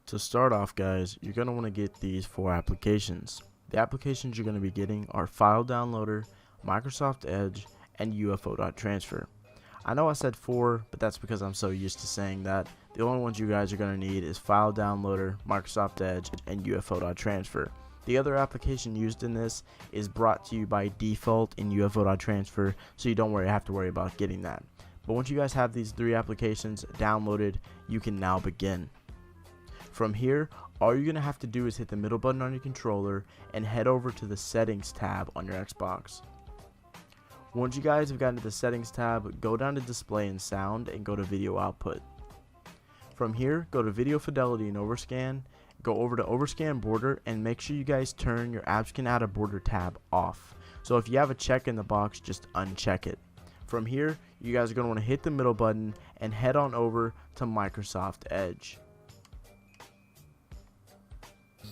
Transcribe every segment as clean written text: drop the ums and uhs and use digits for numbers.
To start off, guys, you're going to want to get these 4 applications. The applications you're going to be getting are File Downloader, Microsoft Edge, and UFO.transfer. I know I said 4, but that's because I'm so used to saying that. The only ones you guys are going to need is File Downloader, Microsoft Edge, and UFO.transfer. The other application used in this is brought to you by default in UFO.transfer, so you don't have to worry about getting that. But once you guys have these 3 applications downloaded, you can now begin. From here, all you're going to have to do is hit the middle button on your controller and head over to the Settings tab on your Xbox. Once you guys have gotten to the Settings tab, go down to Display and Sound and go to Video Output. From here, go to Video Fidelity and Overscan, go over to Overscan Border, and make sure you guys turn your Apps Can Add a Border tab off. So if you have a check in the box, just uncheck it. From here, you guys are going to want to hit the middle button and head on over to Microsoft Edge.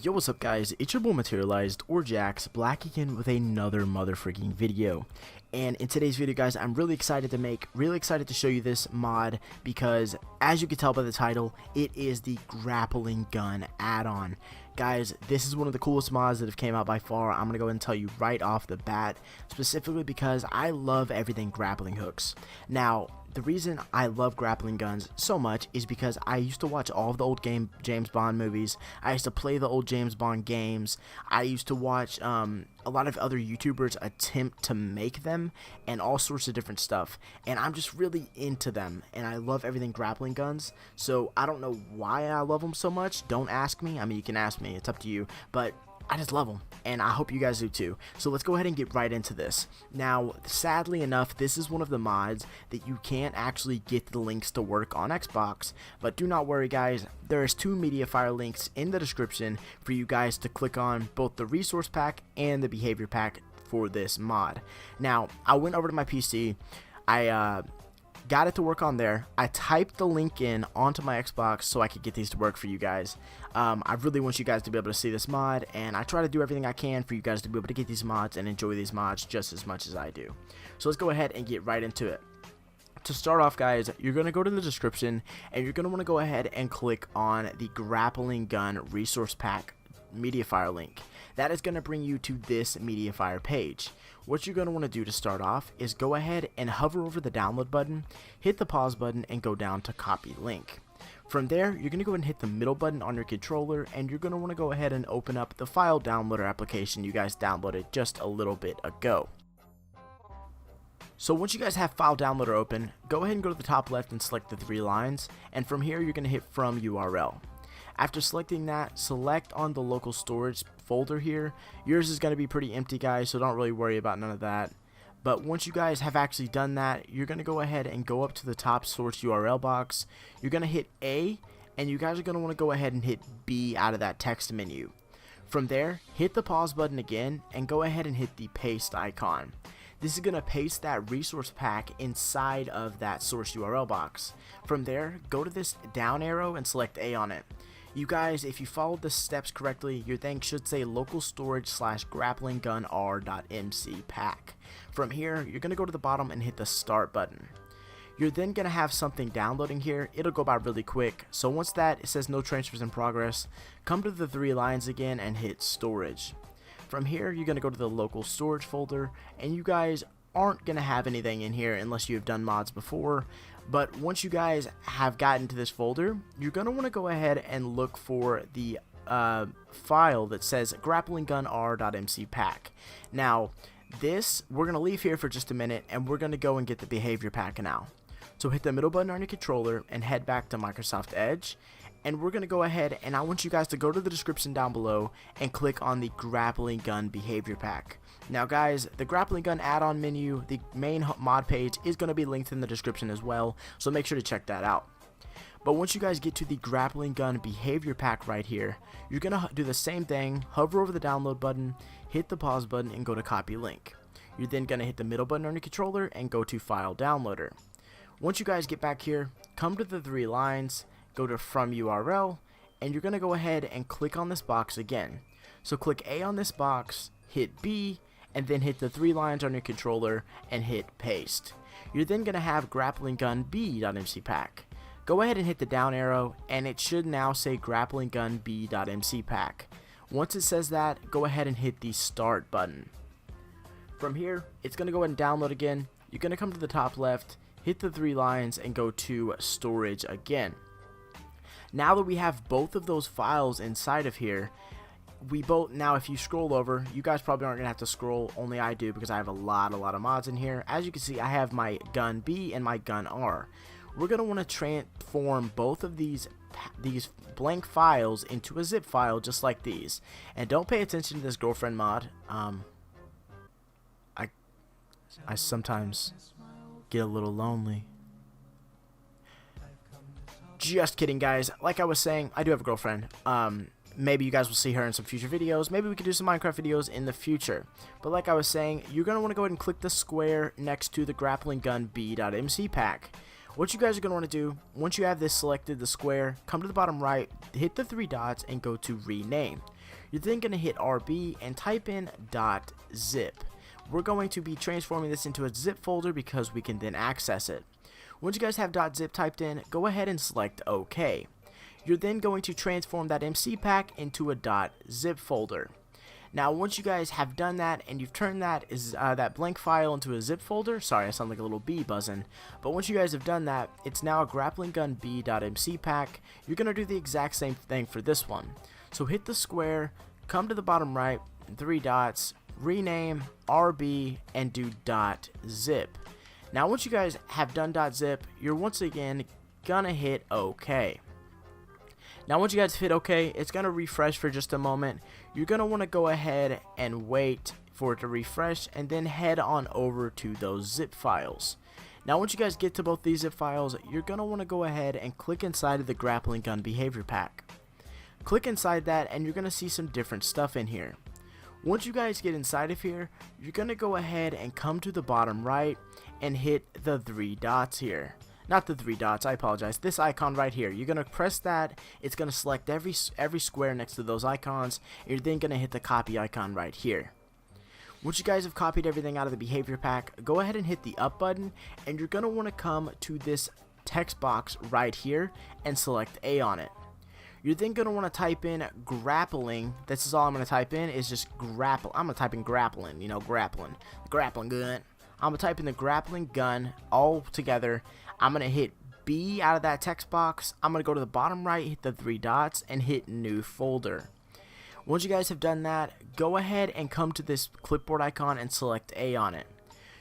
Yo, what's up guys, it's your boy Materialized, or Jax, back again with another motherfreaking video. And in today's video, guys, I'm really excited to show you this mod because, as you can tell by the title, it is the Grappling Gun add-on. Guys, this is one of the coolest mods that have came out by far. I'm going to go ahead and tell you right off the bat, specifically because I love everything grappling hooks. Now, the reason I love grappling guns so much is because I used to watch all of the old James Bond movies. I used to play the old James Bond games. I used to watch a lot of other YouTubers attempt to make them and all sorts of different stuff. And I'm just really into them. And I love everything grappling guns. So I don't know why I love them so much. Don't ask me. I mean, you can ask me. It's up to you. But I just love them, and I hope you guys do too. So let's go ahead and get right into this. Now, sadly enough, this is one of the mods that you can't actually get the links to work on Xbox, but do not worry guys, there's 2 Mediafire links in the description for you guys to click on, both the resource pack and the behavior pack for this mod. Now, I went over to my PC, I got it to work on there. I typed the link in onto my Xbox so I could get these to work for you guys. I really want you guys to be able to see this mod, and I try to do everything I can for you guys to be able to get these mods and enjoy these mods just as much as I do. So let's go ahead and get right into it. To start off, guys, you're going to go to the description and you're going to want to go ahead and click on the Grappling Gun Resource Pack Mediafire link. That is going to bring you to this Mediafire page. What you're going to want to do to start off is go ahead and hover over the download button, hit the pause button, and go down to copy link. From there, you're going to go ahead and hit the middle button on your controller, and you're going to want to go ahead and open up the file downloader application you guys downloaded just a little bit ago. So once you guys have file downloader open, go ahead and go to the top left and select the 3 lines, and from here you're going to hit from URL. After selecting that, select on the local storage folder here. Yours is going to be pretty empty, guys, so don't really worry about none of that. But once you guys have actually done that, you're going to go ahead and go up to the top source URL box. You're going to hit A, and you guys are going to want to go ahead and hit B out of that text menu. From there, hit the pause button again, and go ahead and hit the paste icon. This is going to paste that resource pack inside of that source URL box. From there, go to this down arrow and select A on it. You guys, if you followed the steps correctly, your thing should say local storage / grappling gun r.mc pack. From here, you're going to go to the bottom and hit the start button. You're then going to have something downloading here. It'll go by really quick. So once that, it says no transfers in progress, come to the 3 lines again and hit storage. From here, you're going to go to the local storage folder, and you guys aren't going to have anything in here unless you have done mods before. But once you guys have gotten to this folder, you're going to want to go ahead and look for the file that says grappling gun r.mc pack. Now, this, we're going to leave here for just a minute, and we're going to go and get the behavior pack now. So hit the middle button on your controller and head back to Microsoft Edge. And we're going to go ahead, and I want you guys to go to the description down below and click on the Grappling Gun Behavior Pack. Now guys, the Grappling Gun add-on menu, the main mod page, is going to be linked in the description as well, so make sure to check that out. But once you guys get to the Grappling Gun Behavior Pack right here, you're going to do the same thing, hover over the download button, hit the pause button, and go to copy link. You're then going to hit the middle button on your controller and go to File Downloader. Once you guys get back here, come to the 3 lines, go to from URL, and you're going to go ahead and click on this box again. So click A on this box, hit B, and then hit the 3 lines on your controller and hit paste. You're then going to have Grappling Gun B.mc pack. go ahead and hit the down arrow, and it should now say grappling gun b.mc pack. Once it says that, go ahead and hit the start button. From here, it's going to go ahead and download again. You're going to come to the top left, hit the 3 lines, and go to storage again. Now that we have both of those files inside of here, now if you scroll over, you guys probably aren't gonna have to scroll, only I do because I have a lot of mods in here. As you can see, I have my gun B and my gun R. We're gonna want to transform both of these blank files into a zip file just like these. And don't pay attention to this girlfriend mod. I sometimes get a little lonely. Just kidding, guys. Like I was saying, I do have a girlfriend. Maybe you guys will see her in some future videos. Maybe we could do some Minecraft videos in the future. But like I was saying, you're going to want to go ahead and click the square next to the grappling gun b.mc pack. What you guys are going to want to do, once you have this selected, the square, come to the bottom right, hit the 3 dots, and go to rename. You're then going to hit RB and type in .zip. We're going to be transforming this into a zip folder because we can then access it. Once you guys have .zip typed in, go ahead and select OK. You're then going to transform that MC pack into a .zip folder. Now, once you guys have done that and you've turned that blank file into a zip folder, sorry, I sound like a little bee buzzing, but once you guys have done that, it's now a grappling gun b.mc pack. You're going to do the exact same thing for this one. So hit the square, come to the bottom right, 3 dots, rename, RB, and do .zip. Now, once you guys have done .zip, you're once again gonna hit OK. Now, once you guys hit OK, it's gonna refresh for just a moment. You're gonna want to go ahead and wait for it to refresh, and then head on over to those zip files. Now, once you guys get to both these zip files, you're gonna want to go ahead and click inside of the grappling gun behavior pack. Click inside that, and you're gonna see some different stuff in here. Once you guys get inside of here, you're going to go ahead and come to the bottom right and hit the 3 dots here. Not the 3 dots, I apologize. This icon right here. You're going to press that. It's going to select every square next to those icons. And you're then going to hit the copy icon right here. Once you guys have copied everything out of the behavior pack, go ahead and hit the up button. And you're going to want to come to this text box right here and select A on it. You're then going to want to type in grappling. This is all I'm going to type in is just grapple. I'm going to type in grappling, you know, grappling gun. I'm going to type in the grappling gun all together. I'm going to hit B out of that text box. I'm going to go to the bottom right, hit the 3 dots, and hit new folder. Once you guys have done that, go ahead and come to this clipboard icon and select A on it.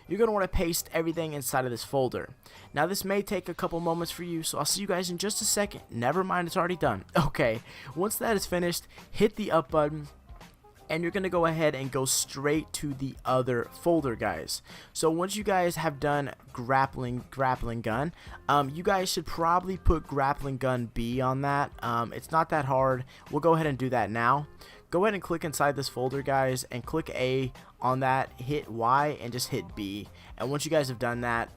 You're going to want to paste everything inside of this folder. Now, this may take a couple moments for you, so I'll see you guys in just a second. Never mind, it's already done. Okay, once that is finished, hit the up button, and you're going to go ahead and go straight to the other folder, guys. So once you guys have done grappling gun, you guys should probably put grappling gun B on that. It's not that hard. We'll go ahead and do that now. Go ahead and click inside this folder, guys, and click A on that, hit Y, and just hit B. And once you guys have done that,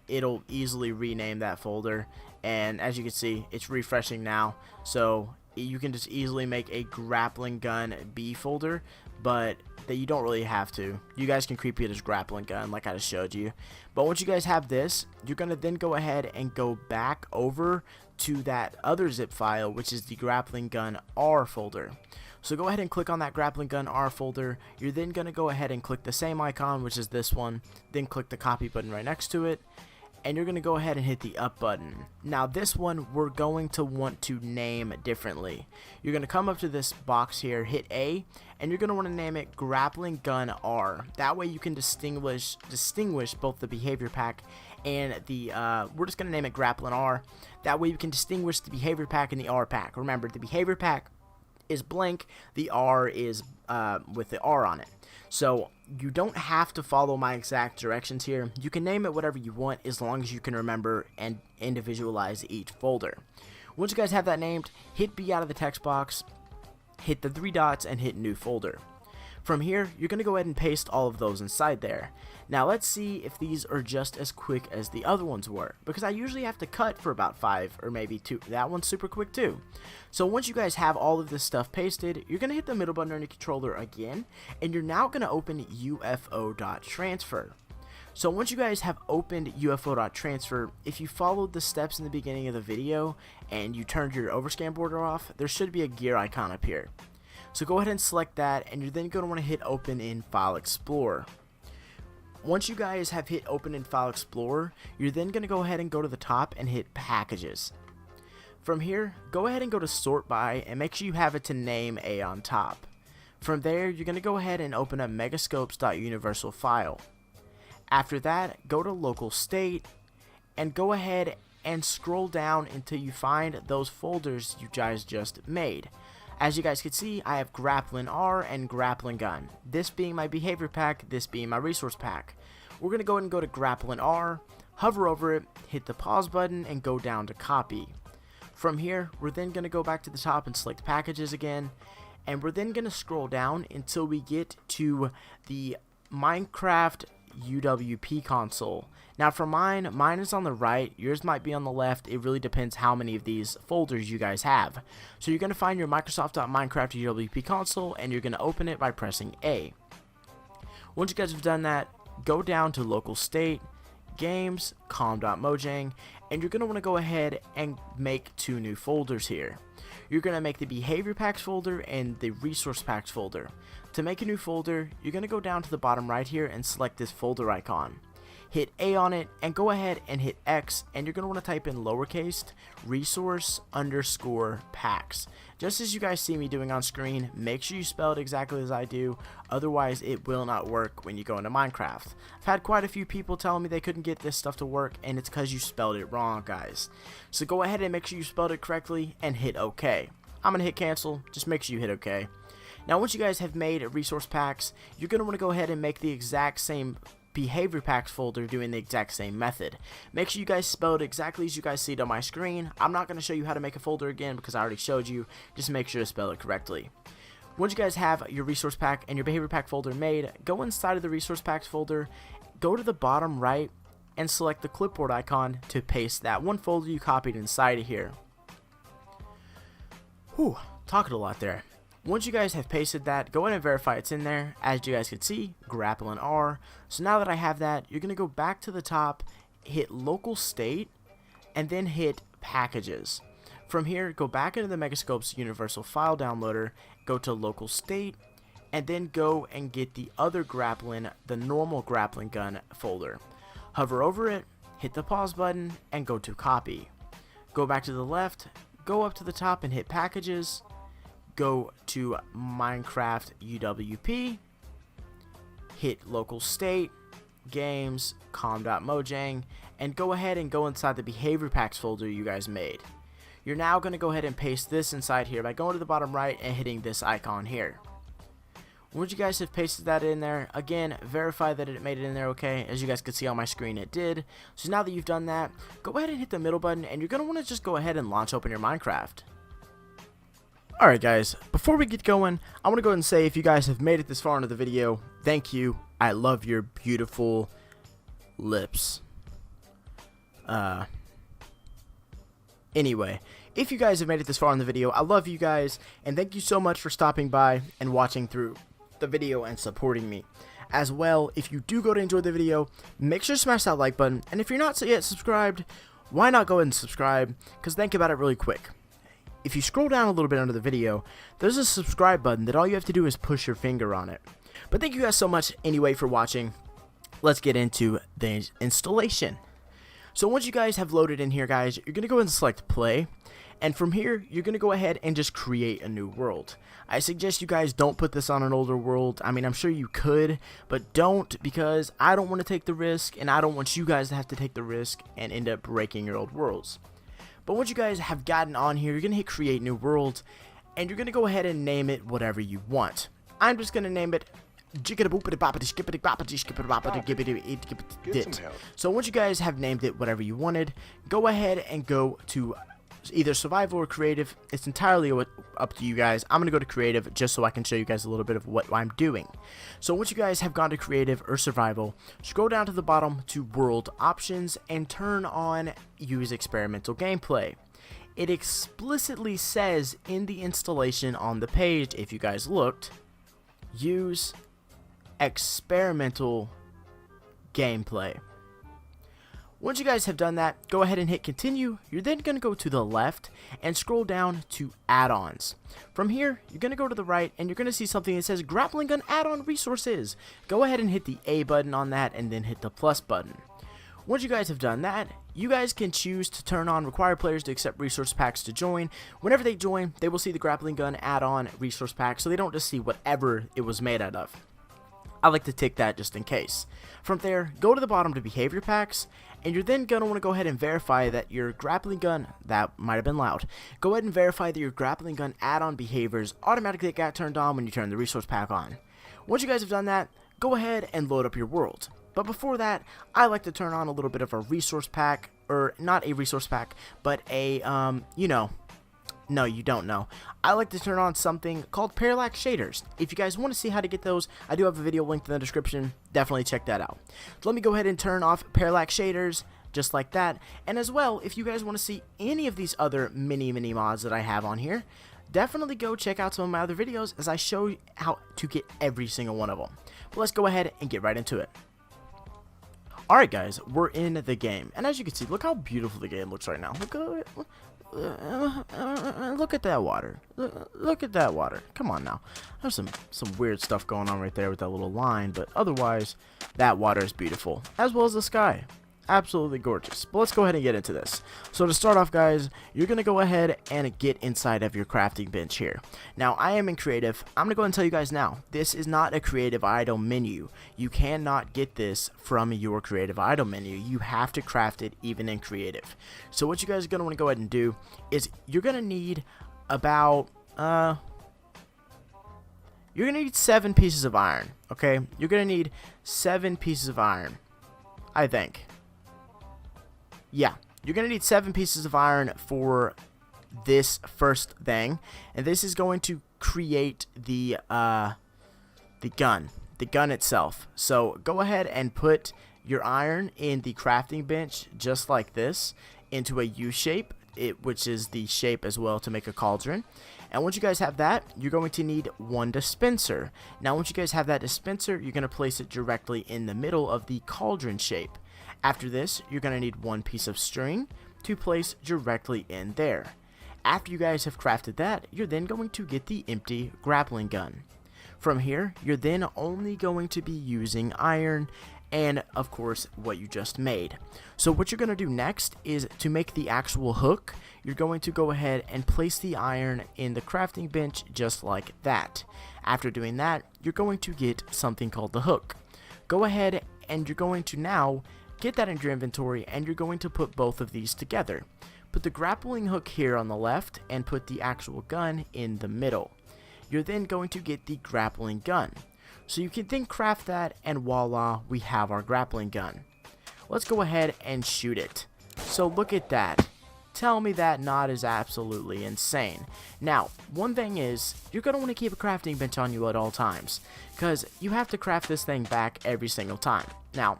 it'll easily rename that folder. And as you can see, it's refreshing now. So you can just easily make a grappling gun B folder, but that you don't really have to. You guys can creep it as grappling gun like I just showed you. But once you guys have this, you're going to then go ahead and go back over to that other zip file, which is the grappling gun R folder. So go ahead and click on that grappling gun R folder. You're then going to go ahead and click the same icon, which is this one, then click the copy button right next to it, and you're going to go ahead and hit the up button. Now this one we're going to want to name differently. You're going to come up to this box here, hit A, and you're going to want to name it grappling gun R. That way you can distinguish both the behavior pack and the we're just going to name it grappling R. That way you can distinguish the behavior pack and the R pack. Remember, the behavior pack is blank, the R is with the R on it. So you don't have to follow my exact directions here. You can name it whatever you want as long as you can remember and individualize each folder. Once you guys have that named, hit B out of the text box, hit the 3 dots, and hit new folder. From here, you're going to go ahead and paste all of those inside there. Now let's see if these are just as quick as the other ones were, because I usually have to cut for about 5 or maybe 2. That one's super quick too. So once you guys have all of this stuff pasted, you're going to hit the middle button on your controller again, and you're now going to open ufo.transfer. So once you guys have opened ufo.transfer, if you followed the steps in the beginning of the video and you turned your overscan border off, there should be a gear icon up here. So go ahead and select that, and you're then going to want to hit open in File Explorer. Once you guys have hit open in File Explorer, you're then going to go ahead and go to the top and hit Packages. From here, go ahead and go to Sort By and make sure you have it to name A on top. From there, you're going to go ahead and open up megascopes.universal file. After that, go to Local State and go ahead and scroll down until you find those folders you guys just made. As you guys can see, I have Grappling R and Grappling Gun. This being my behavior pack, this being my resource pack. We're going to go ahead and go to Grappling R, hover over it, hit the pause button, and go down to Copy. From here, we're then going to go back to the top and select Packages again, and we're then going to scroll down until we get to the Minecraft UWP console. Now for mine is on the right, yours might be on the left. It really depends how many of these folders you guys have. So you're going to find your Microsoft.Minecraft UWP console, and you're going to open it by pressing A. Once you guys have done that, go down to Local State, Games, com.mojang, and you're going to want to go ahead and make two new folders here. You're going to make the Behavior Packs folder and the Resource Packs folder. To make a new folder, you're going to go down to the bottom right here and select this folder icon. Hit A on it and go ahead and hit X, and you're going to want to type in lowercase resource_packs. Just as you guys see me doing on screen, make sure you spell it exactly as I do, otherwise it will not work when you go into Minecraft. I've had quite a few people telling me they couldn't get this stuff to work, and it's because you spelled it wrong, guys. So go ahead and make sure you spelled it correctly and hit OK. I'm going to hit cancel, just make sure you hit OK. Now once you guys have made resource packs, you're going to want to go ahead and make the exact same behavior packs folder doing the exact same method. Make sure you guys spell it exactly as you guys see it on my screen. I'm not going to show you how to make a folder again because I already showed you. Just make sure to spell it correctly. Once you guys have your resource pack and your behavior pack folder made, go inside of the resource packs folder, go to the bottom right, and select the clipboard icon to paste that one folder you copied inside of here. Whew, talking a lot there. Once you guys have pasted that, go ahead and verify it's in there. As you guys can see, Grappling R. So now that I have that, you're going to go back to the top, hit Local State, and then hit Packages. From here, go back into the Megascopes Universal File Downloader, go to Local State, and then go and get the other Grappling, the normal Grappling Gun folder. Hover over it, hit the pause button, and go to Copy. Go back to the left, go up to the top and hit Packages. Go to Minecraft UWP, hit Local State, Games, com.mojang, and go ahead and go inside the Behavior Packs folder you guys made. You're now going to go ahead and paste this inside here by going to the bottom right and hitting this icon here. Once you guys have pasted that in there, again, verify that it made it in there okay. As you guys can see on my screen, it did. So now that you've done that, go ahead and hit the middle button, and you're going to want to just go ahead and launch open your Minecraft. Alright guys, before we get going, I want to go ahead and say if you guys have made it this far into the video, thank you. I love your beautiful lips. Anyway, if you guys have made it this far in the video, I love you guys, and thank you so much for stopping by and watching through the video and supporting me. As well, if you do go to enjoy the video, make sure to smash that like button, and if you're not yet subscribed, why not go ahead and subscribe, because think about it really quick. If you scroll down a little bit under the video, there's a subscribe button that all you have to do is push your finger on it. But thank you guys so much anyway for watching. Let's get into the installation. So once you guys have loaded in here, guys, you're going to go ahead and select play. And from here, you're going to go ahead and just create a new world. I suggest you guys don't put this on an older world. I mean, I'm sure you could, but don't, because I don't want to take the risk, and I don't want you guys to have to take the risk and end up breaking your old worlds. But once you guys have gotten on here, you're going to hit create new world, and you're going to go ahead and name it whatever you want. I'm just going to name it So once you guys have named it whatever you wanted, go ahead and go to either survival or creative. It's entirely up to you guys. I'm going to go to creative just so I can show you guys a little bit of what I'm doing. So once you guys have gone to creative or survival, scroll down to the bottom to world options and turn on use experimental gameplay. It explicitly says in the installation on the page, if you guys looked, use experimental gameplay. Once you guys have done that, go ahead and hit continue. You're then going to go to the left and scroll down to add-ons. From here, you're going to go to the right and you're going to see something that says Grappling Gun Add-on Resources. Go ahead and hit the A button on that and then hit the plus button. Once you guys have done that, you guys can choose to turn on require players to accept resource packs to join. Whenever they join, they will see the Grappling Gun Add-on Resource Pack, so they don't just see whatever it was made out of. I like to tick that just in case. From there, go to the bottom to behavior packs, and you're then going to want to go ahead and verify that your grappling gun, that might have been loud, go ahead and verify that your grappling gun add-on behaviors automatically got turned on when you turn the resource pack on. Once you guys have done that, go ahead and load up your world. But before that, I like to turn on a little bit of a resource pack, or not a resource pack, but a, no, you don't know. I like to turn on something called Parallax Shaders. If you guys want to see how to get those, I do have a video linked in the description. Definitely check that out. So let me go ahead and turn off Parallax Shaders, just like that. And as well, if you guys want to see any of these other mini mods that I have on here, definitely go check out some of my other videos as I show you how to get every single one of them. But let's go ahead and get right into it. Alright guys, we're in the game. And as you can see, look how beautiful the game looks right now. Look at that water. Look at that water. Come on now. There's some weird stuff going on right there with that little line, but otherwise, that water is beautiful, as well as the sky. Absolutely gorgeous. But let's go ahead and get into this. So to start off, guys, you're going to go ahead and get inside of your crafting bench here. Now, I am in creative. I'm going to go ahead and tell you guys now, this is not a creative item menu. You cannot get this from your creative item menu. You have to craft it even in creative. So what you guys are going to want to go ahead and do is you're going to need about, you're going to need 7 pieces of iron, okay? You're going to need 7 pieces of iron, I think. Yeah, you're going to need 7 pieces of iron for this first thing, and this is going to create the gun itself. So go ahead and put your iron in the crafting bench just like this into a U shape, which is the shape as well to make a cauldron. And once you guys have that, you're going to need 1 dispenser. Now once you guys have that dispenser, you're going to place it directly in the middle of the cauldron shape. After this, you're going to need 1 piece of string to place directly in there. After you guys have crafted that, you're then going to get the empty grappling gun. From here, you're then only going to be using iron and, of course, what you just made. So what you're going to do next is to make the actual hook, you're going to go ahead and place the iron in the crafting bench just like that. After doing that, you're going to get something called the hook. Go ahead and you're going to now get that into your inventory, and you're going to put both of these together. Put the grappling hook here on the left and put the actual gun in the middle. You're then going to get the grappling gun. So you can then craft that, and voila, we have our grappling gun. Let's go ahead and shoot it. So look at that. Tell me that not is absolutely insane. Now, one thing is, you're going to want to keep a crafting bench on you at all times, because you have to craft this thing back every single time. Now,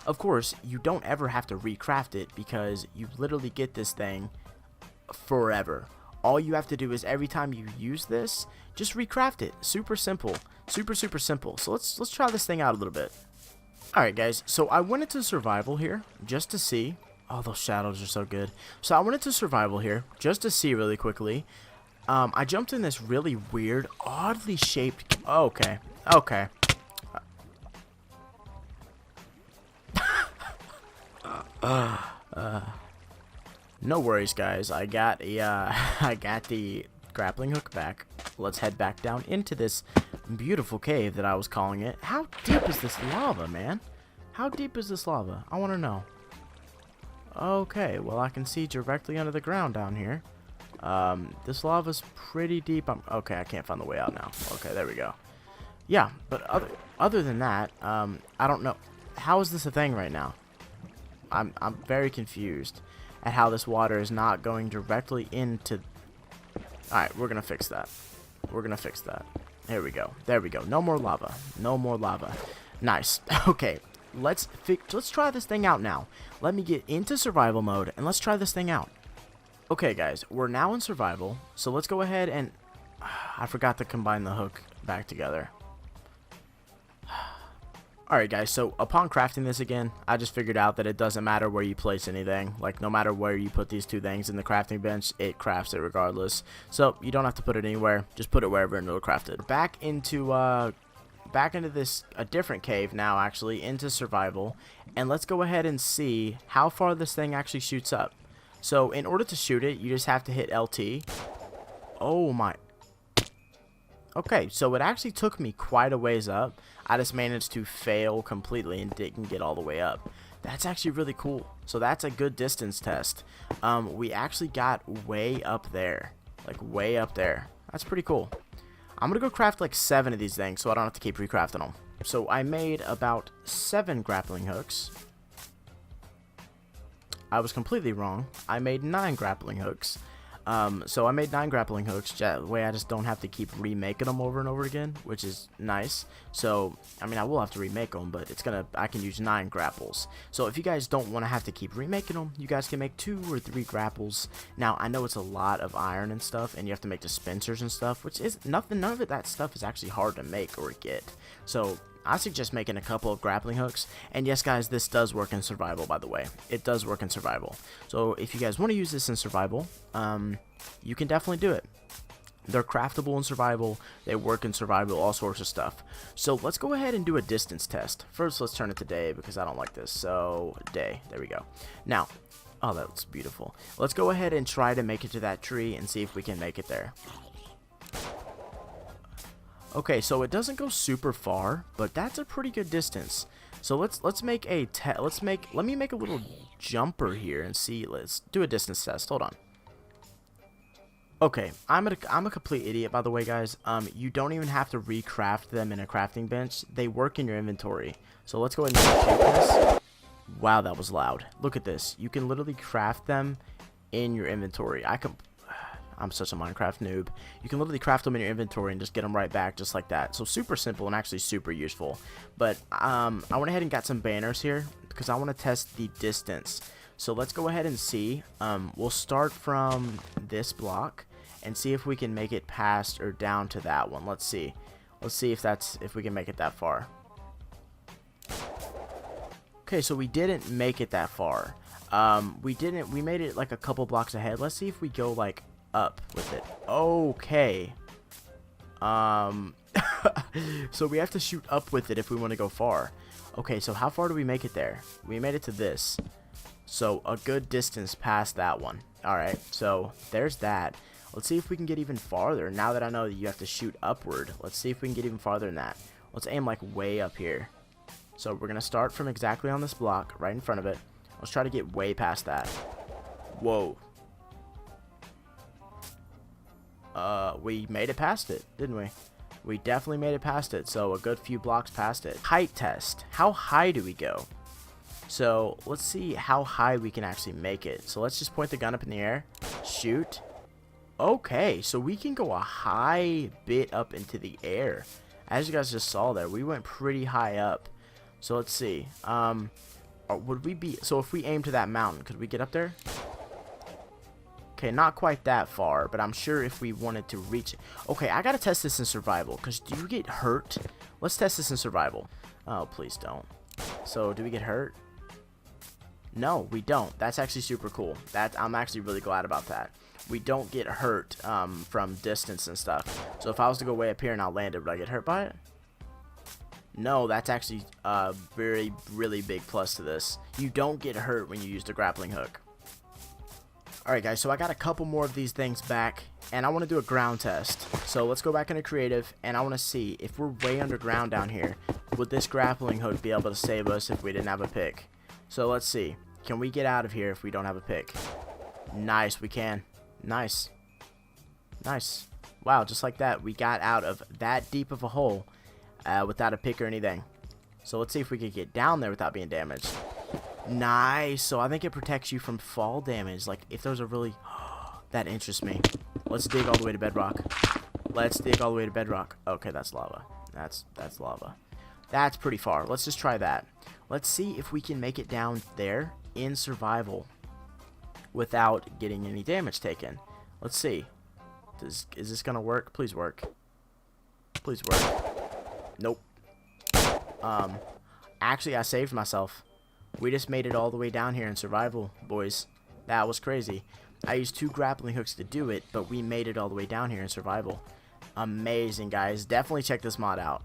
of course, you don't ever have to recraft it because you literally get this thing forever. All you have to do is every time you use this, just recraft it. Super simple. Super simple. So let's try this thing out a little bit. Alright guys, so I went into survival here just to see. Oh, those shadows are so good. So I went into survival here just to see really quickly. I jumped in this really weird, oddly shaped. Oh, okay. No worries, guys. I got the grappling hook back. Let's head back down into this beautiful cave that I was calling it. How deep is this lava, man? How deep is this lava? I want to know. Okay, well, I can see directly under the ground down here. This lava's pretty deep. Okay, I can't find the way out now. Okay, there we go. Yeah, but other than that, I don't know. How is this a thing right now? I'm very confused at how this water is not going directly into. Alright, we're gonna fix that. Here we go. There we go. No more lava. Nice. Okay, let's try this thing out now. Let me get into survival mode and let's try this thing out. Okay, guys, we're now in survival, so let's go ahead and I forgot to combine the hook back together. Alright guys, so upon crafting this again, I just figured out that it doesn't matter where you place anything. Like, no matter where you put these two things in the crafting bench, it crafts it regardless. So, you don't have to put it anywhere, just put it wherever and it'll craft it. Back into this, a different cave now actually, into survival. And let's go ahead and see how far this thing actually shoots up. So, in order to shoot it, you just have to hit LT. Oh my... Okay, so it actually took me quite a ways up. I just managed to fail completely and didn't get all the way up. That's actually really cool. So that's a good distance test. We actually got way up there. Like way up there. That's pretty cool. I'm going to go craft like 7 of these things so I don't have to keep recrafting them. So I made about 7 grappling hooks. I was completely wrong. I made 9 grappling hooks. So I made 9 grappling hooks, that way I just don't have to keep remaking them over and over again, which is nice. So, I mean, I will have to remake them, but I can use 9 grapples. So if you guys don't want to have to keep remaking them, you guys can make 2 or 3 grapples. Now, I know it's a lot of iron and stuff, and you have to make dispensers and stuff, which is none of that stuff is actually hard to make or get. So, I suggest making a couple of grappling hooks. And yes, guys, this does work in survival, by the way. It does work in survival. So if you guys want to use this in survival, you can definitely do it. They're craftable in survival. They work in survival, all sorts of stuff. So let's go ahead and do a distance test. First, let's turn it to day because I don't like this. So day, there we go. Now, oh, that's beautiful. Let's go ahead and try to make it to that tree and see if we can make it there. Okay, so it doesn't go super far, but that's a pretty good distance. So let's make a let me make a little jumper here and see. Let's do a distance test. Hold on. Okay, I'm a complete idiot, by the way, guys. You don't even have to recraft them in a crafting bench. They work in your inventory. So let's go ahead and shoot this. Wow, that was loud. Look at this. You can literally craft them in your inventory. I'm such a Minecraft noob. You can literally craft them in your inventory and just get them right back just like that. So super simple and actually super useful. But I went ahead and got some banners here because I want to test the distance. So let's go ahead and see. We'll start from this block and see if we can make it past or down to that one. Let's see. Let's see if we can make it that far. Okay, so we didn't make it that far. We made it like a couple blocks ahead. Let's see if we go like up with it. Okay. So we have to shoot up with it if we want to go far. Okay, so how far do we make it there? We made it to this. So a good distance past that one. Alright, so there's that. Let's see if we can get even farther. Now that I know that you have to shoot upward, let's see if we can get even farther than that. Let's aim like way up here. So we're going to start from exactly on this block, right in front of it. Let's try to get way past that. Whoa. We made it past it, didn't we? We definitely made it past it, so a good few blocks past it. Height test. How high do we go? So, let's see how high we can actually make it. So, let's just point the gun up in the air. Shoot. Okay, so we can go a high bit up into the air. As you guys just saw there, we went pretty high up. So, let's see. Would we be... So, if we aim to that mountain, could we get up there? Okay, not quite that far, but I'm sure if we wanted to reach it. Okay, I gotta test this in survival, because do you get hurt? Let's test this in survival. Oh, please don't. So, do we get hurt? No, we don't. That's actually super cool. I'm actually really glad about that. We don't get hurt from distance and stuff. So, if I was to go way up here and I landed, would I get hurt by it? No, that's actually a really big plus to this. You don't get hurt when you use the grappling hook. Alright guys, so I got a couple more of these things back, and I want to do a ground test. So let's go back into creative, and I want to see if we're way underground down here, would this grappling hook be able to save us if we didn't have a pick? So let's see. Can we get out of here if we don't have a pick? Nice, we can. Nice. Nice. Wow, just like that, we got out of that deep of a hole without a pick or anything. So let's see if we can get down there without being damaged. Nice. So I think it protects you from fall damage. Like if there's a really... that interests me. Let's dig all the way to bedrock. Let's dig all the way to bedrock. Okay, that's lava. That's lava. That's pretty far. Let's just try that. Let's see if we can make it down there in survival without getting any damage taken. Let's see. Is this gonna work? Please work. Please work. Nope. Actually, I saved myself. We just made it all the way down here in survival, boys. That was crazy. I used 2 grappling hooks to do it, but we made it all the way down here in survival. Amazing, guys. Definitely check this mod out.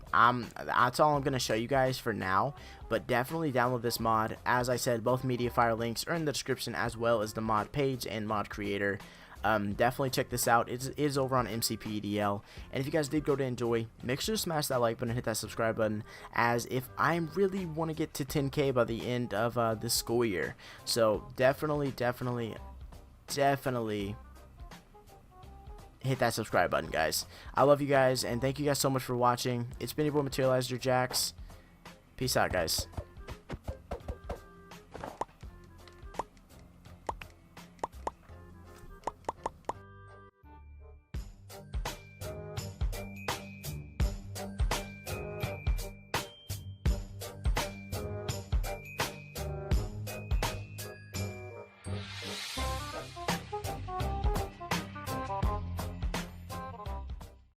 That's all I'm going to show you guys for now, but definitely download this mod. As I said, both Mediafire links are in the description, as well as the mod page and mod creator. Definitely check this out. It is over on MCPDL, and if you guys did go to enjoy, make sure to smash that like button and hit that subscribe button, as if I really want to get to 10K by the end of this school year. So definitely hit that subscribe button, guys. I love you guys, and thank you guys so much for watching. It's been your boy Materialized, your Jax. Peace out, guys.